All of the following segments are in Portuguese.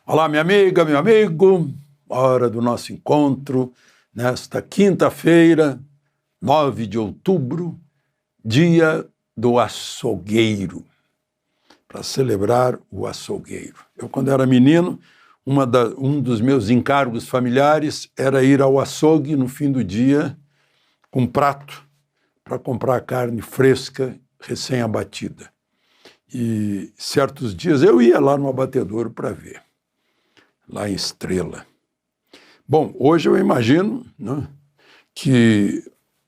Olá, minha amiga, meu amigo, hora do nosso encontro nesta quinta-feira, 9 de outubro, dia do açougueiro, para celebrar o açougueiro. Eu, quando era menino, um dos meus encargos familiares era ir ao açougue no fim do dia com um prato para comprar carne fresca, recém-abatida. E certos dias eu ia lá no abatedouro para ver, lá em Estrela. Bom, hoje eu imagino, né, que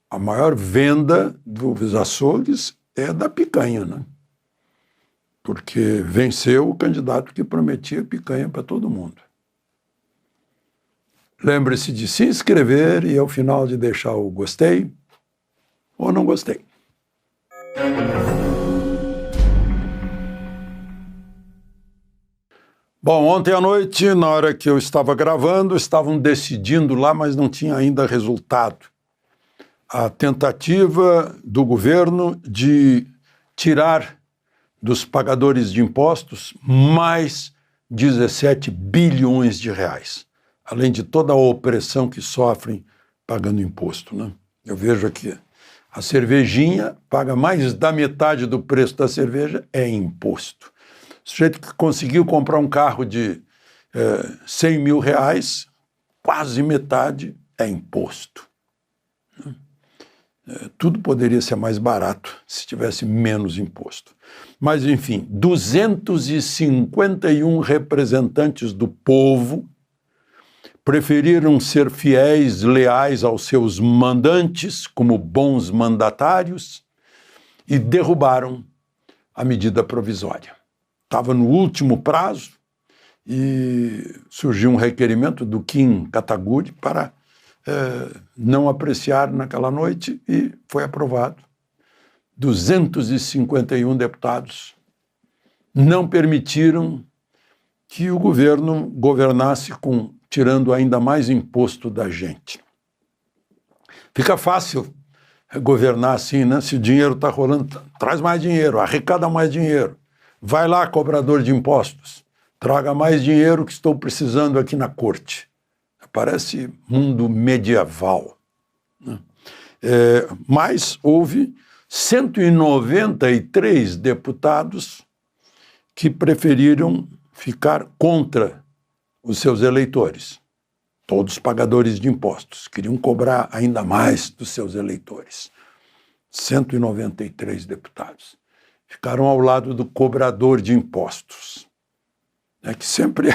a maior venda dos açougues é da picanha, né? Porque venceu o candidato que prometia picanha para todo mundo. Lembre-se de se inscrever e ao final de deixar o gostei ou não gostei. Bom, ontem à noite, na hora que eu estava gravando, estavam decidindo lá, mas não tinha ainda resultado. A tentativa do governo de tirar dos pagadores de impostos mais 17 bilhões de reais, além de toda a opressão que sofrem pagando imposto, né? Eu vejo aqui, a cervejinha paga mais da metade do preço da cerveja é imposto. O sujeito que conseguiu comprar um carro de 100 mil reais, quase metade é imposto. Tudo poderia ser mais barato se tivesse menos imposto. Mas, enfim, 251 representantes do povo preferiram ser fiéis, leais aos seus mandantes, como bons mandatários, e derrubaram a medida provisória. Estava no último prazo e surgiu um requerimento do Kim Kataguiri para não apreciar naquela noite e foi aprovado. 251 deputados não permitiram que o governo governasse tirando ainda mais imposto da gente. Fica fácil governar assim, né? Se o dinheiro está rolando, traz mais dinheiro, arrecada mais dinheiro. Vai lá, cobrador de impostos, traga mais dinheiro que estou precisando aqui na corte. Parece mundo medieval, né? Mas houve 193 deputados que preferiram ficar contra os seus eleitores. Todos pagadores de impostos, queriam cobrar ainda mais dos seus eleitores. 193 deputados. Ficaram ao lado do cobrador de impostos, que sempre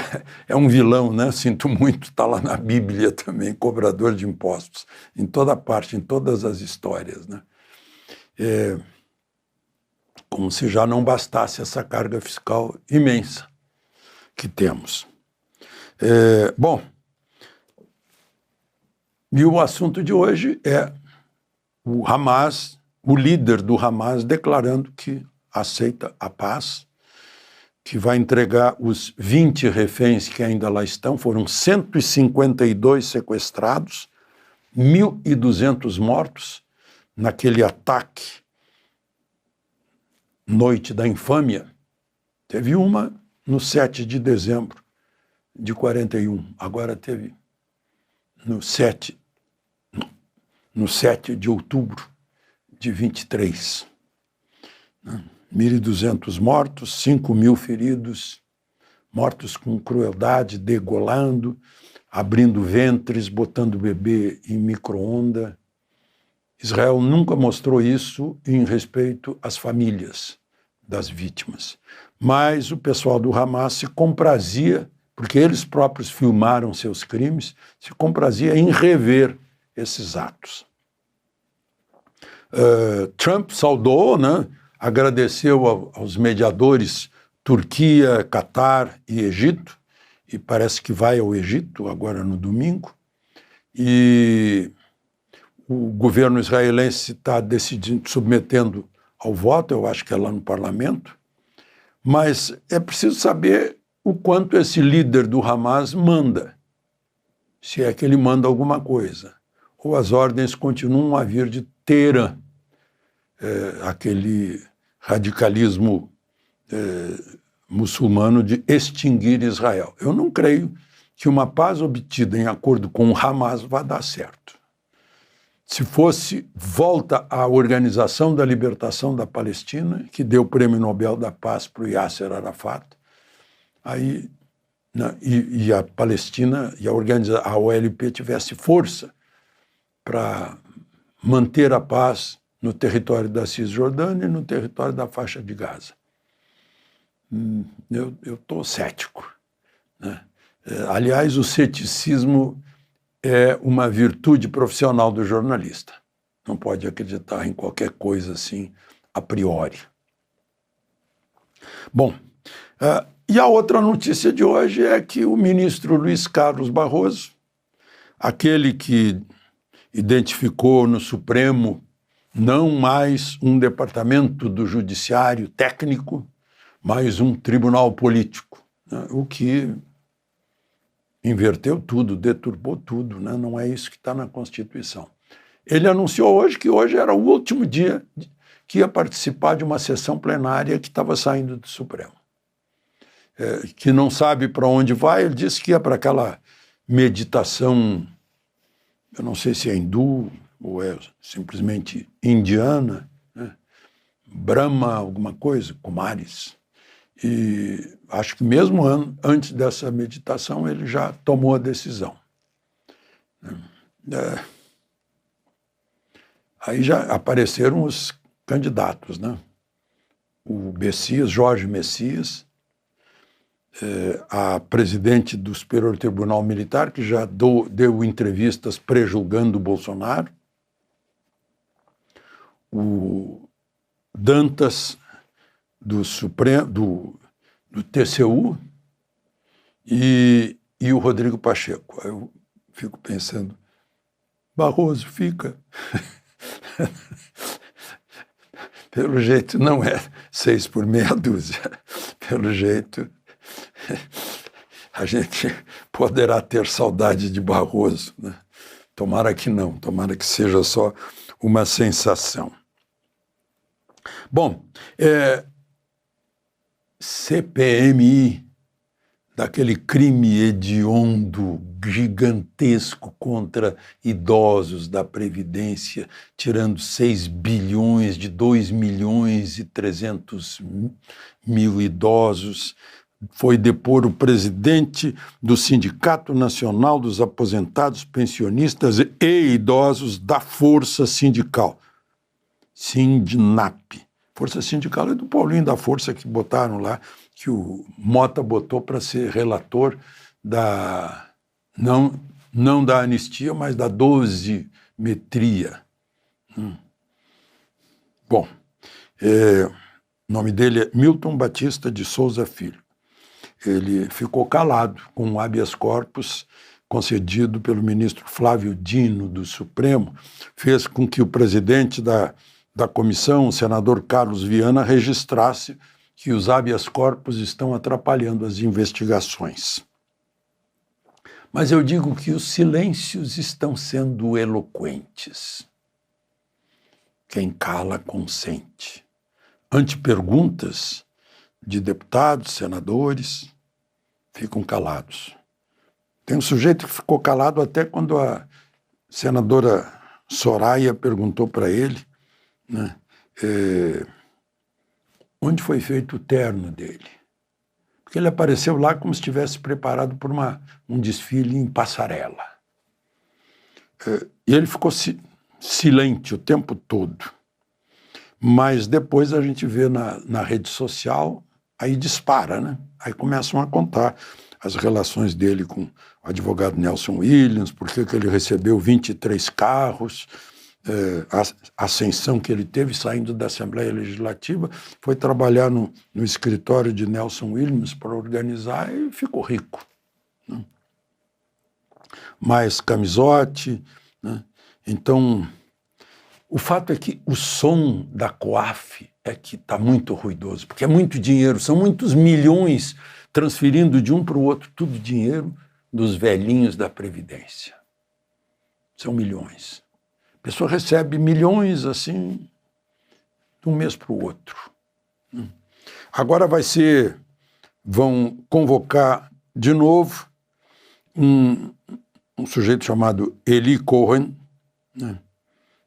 é um vilão, né? Sinto muito, está lá na Bíblia também, cobrador de impostos, em toda parte, em todas as histórias, né? Como se já não bastasse essa carga fiscal imensa que temos. Bom, e o assunto de hoje é o Hamas, o líder do Hamas declarando que aceita a paz, que vai entregar os 20 reféns que ainda lá estão. Foram 152 sequestrados, 1.200 mortos naquele ataque, Noite da Infâmia. Teve uma no 7 de dezembro de 41, agora teve no 7 de outubro de 23. 1.200 mortos, 5.000 feridos, mortos com crueldade, degolando, abrindo ventres, botando o bebê em micro-ondas. Israel nunca mostrou isso em respeito às famílias das vítimas. Mas o pessoal do Hamas se comprazia, porque eles próprios filmaram seus crimes, se comprazia em rever esses atos. Trump saudou, né? Agradeceu aos mediadores Turquia, Catar e Egito, e parece que vai ao Egito agora no domingo, e o governo israelense está decidindo, submetendo ao voto, eu acho que é lá no parlamento, mas é preciso saber o quanto esse líder do Hamas manda, se é que ele manda alguma coisa, ou as ordens continuam a vir de Teherã, aquele radicalismo muçulmano de extinguir Israel. Eu não creio que uma paz obtida em acordo com o Hamas vá dar certo. Se fosse volta à Organização da Libertação da Palestina, que deu o Prêmio Nobel da Paz para o Yasser Arafat, aí, né, e a Palestina e a OLP tivesse força para manter a paz no território da Cisjordânia e no território da faixa de Gaza. Eu estou cético, né? Aliás, o ceticismo é uma virtude profissional do jornalista. Não pode acreditar em qualquer coisa assim a priori. Bom, e a outra notícia de hoje é que o ministro Luiz Carlos Barroso, aquele que identificou no Supremo não mais um departamento do judiciário técnico, mas um tribunal político, né? O que inverteu tudo, deturbou tudo, né? Não é isso que está na Constituição. Ele anunciou hoje que hoje era o último dia que ia participar de uma sessão plenária que estava saindo do Supremo. Que não sabe para onde vai, ele disse que ia para aquela meditação, eu não sei se é hindu ou é simplesmente indiana, né? Brahma, alguma coisa, Kumaris. E acho que mesmo antes dessa meditação ele já tomou a decisão. Aí já apareceram os candidatos, né? O Messias, Jorge Messias, a presidente do Superior Tribunal Militar, que já deu entrevistas prejulgando o Bolsonaro, o Dantas, do Supremo, do TCU, e o Rodrigo Pacheco. Aí eu fico pensando, Barroso fica. Pelo jeito não é 6 por meia dúzia. Pelo jeito a gente poderá ter saudade de Barroso, né? Tomara que não, tomara que seja só uma sensação. Bom, CPMI, daquele crime hediondo, gigantesco contra idosos da Previdência, tirando 6 bilhões de 2 milhões e 300 mil idosos, foi depor o presidente do Sindicato Nacional dos Aposentados, Pensionistas e Idosos da Força Sindical, Sindinap. Força Sindical é do Paulinho da Força que botaram lá, que o Mota botou para ser relator da, não da anistia, mas da dosimetria. Bom, o nome dele é Milton Batista de Souza Filho. Ele ficou calado com um habeas corpus concedido pelo ministro Flávio Dino do Supremo, fez com que o presidente da comissão, o senador Carlos Viana, registrasse que os habeas corpus estão atrapalhando as investigações. Mas eu digo que os silêncios estão sendo eloquentes. Quem cala, consente. Ante perguntas de deputados, senadores, ficam calados. Tem um sujeito que ficou calado até quando a senadora Soraya perguntou para ele, né, onde foi feito o terno dele. Porque ele apareceu lá como se estivesse preparado para um desfile em passarela. E ele ficou silente o tempo todo. Mas depois a gente vê na rede social, aí dispara, né? Aí começam a contar as relações dele com o advogado Nelson Williams, por que ele recebeu 23 carros, a ascensão que ele teve saindo da Assembleia Legislativa, foi trabalhar no escritório de Nelson Williams para organizar e ficou rico, né? Mais camisote, né? Então, o fato é que o som da COAF é que está muito ruidoso, porque é muito dinheiro, são muitos milhões transferindo de um para o outro, tudo dinheiro dos velhinhos da Previdência. São milhões. A pessoa recebe milhões assim, de um mês para o outro. Agora vai ser vão convocar de novo um sujeito chamado Eli Cohen, né?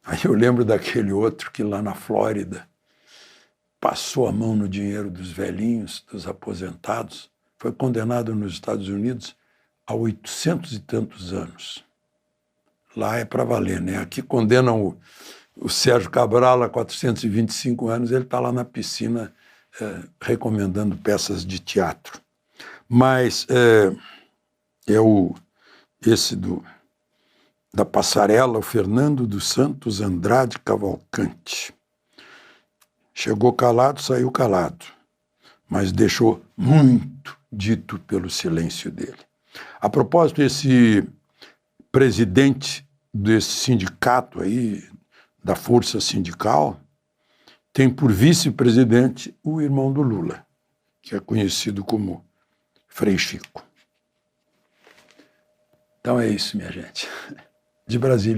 Aí eu lembro daquele outro que lá na Flórida passou a mão no dinheiro dos velhinhos, dos aposentados, foi condenado nos Estados Unidos a 800 e tantos anos. Lá é para valer, né? Aqui condenam o Sérgio Cabral a 425 anos, ele está lá na piscina recomendando peças de teatro. Mas esse da passarela, o Fernando dos Santos Andrade Cavalcante. Chegou calado, saiu calado, mas deixou muito dito pelo silêncio dele. A propósito, esse presidente desse sindicato aí, da força sindical, tem por vice-presidente o irmão do Lula, que é conhecido como Frei Chico. Então é isso, minha gente. De Brasília.